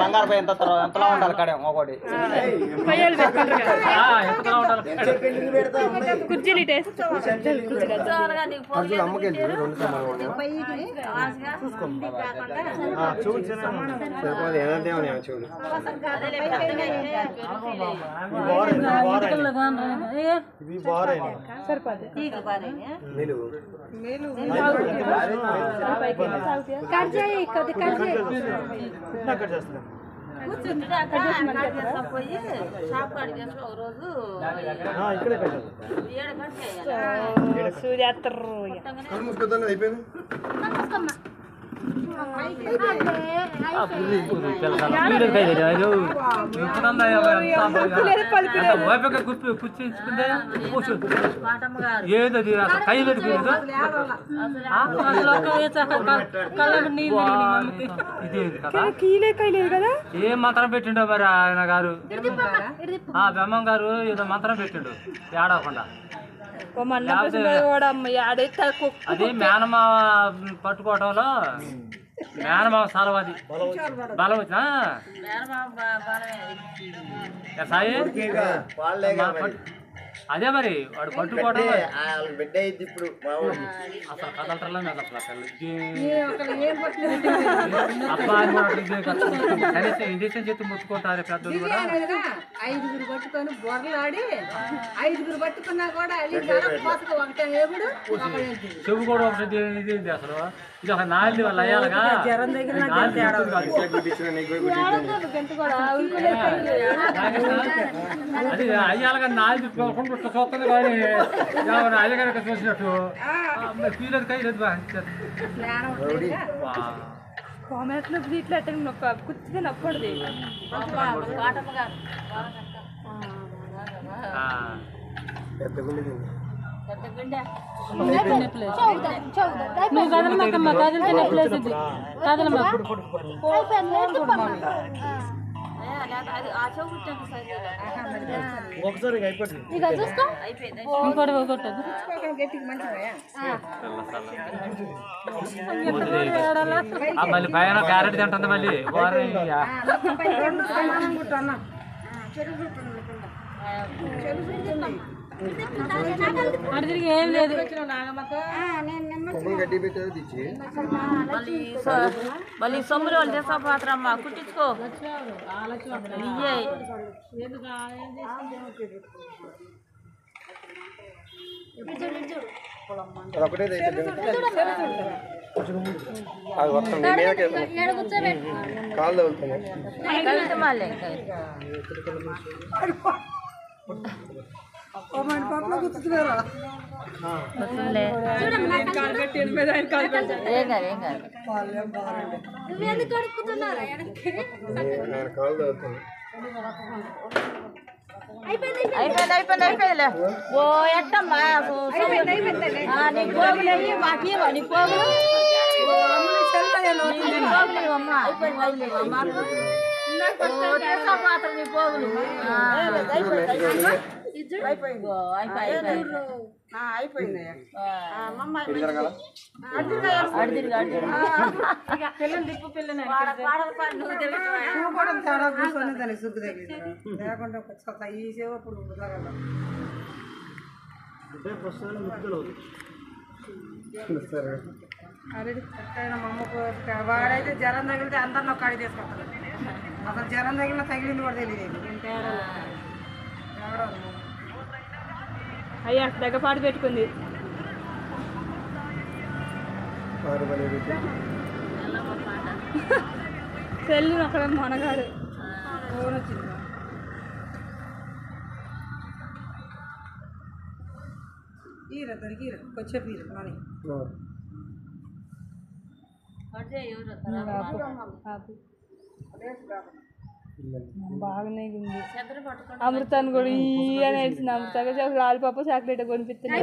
బంగారు పోయి ఎంతలా ఉండాలి కడే ఒకటి కుర్చీలు టేస్ట్ ఏదది కై పెట్టుకుందా ఏం మంత్రం పెట్టిండో మరి ఆయన గారు బెమ్మం గారు ఏదో మంత్రం పెట్టిండు ఏడవకుండా అది మేనమావ పట్టుకోవటంలో మేనమావ సాలవాది బలం వచ్చినా సాయి అదే మరి వాడు పట్టుకోవడం బిడ్డ అయింది ఇప్పుడు అసలు కదలటంలో కనీసం ఇండిషన్ చేతి ముట్టుకుంటారు పెద్దలు కూడా 5 పట్టుకొని బొరలాడి 5 పట్టుకున్నా కూడా చెవు కూడా ఒకటి ఇది అసలు ఇది ఒక నాలుగు వాళ్ళు అయ్యాలిగా అది అయ్యాలిగా నాలుగు చూస్తుంది కానీ అయ్యగారు చూసినట్టు పీలేదు కైలేదు కామెంట్లు ఇట్లా నొక్క కుర్చీగా నప్పడది కదలమ్మా కదిలితే ప్లేస్ ఇది కదలమ్మా ఇంకోటి కొట్టదు మళ్ళీ పైన క్యారెట్ తింటుంది మళ్ళీ తిరిగి ఏం లేదు మళ్ళీ సొమ్ములు వాళ్ళు చేసా పాత్రమ్మ కుట్టించుకో కాళ్ళు మళ్ళీ అయిపోయింది ఓ ఎట్టమ్మా నీ పోగులు మాకు నీ పోగులు పాత్ర నీ పోగులు దానికి సుగ్గు తగ్గింది లేకుండా ఈ సేవ అప్పుడు అరే మా అమ్మకు వాడైతే జ్వరం తగిలితే అందరిని ఒక కాడి తీసుకుంటారు అసలు జ్వరం తగిలిన తగిలింది కూడా తెలియదు అయ్యా దగ్గపాటు పెట్టుకుంది సెల్లు అక్కడ మనగాడు ఫోన్ వచ్చింది ఈర దానికి ఈర కొంచెం ఈర మనీ బాగానే ఉంది అమృతాన్ని కూడా ఈ అని ఏడ్చింది అమృత లాలిపాప చాక్లెట్ కొనిపిస్తుంది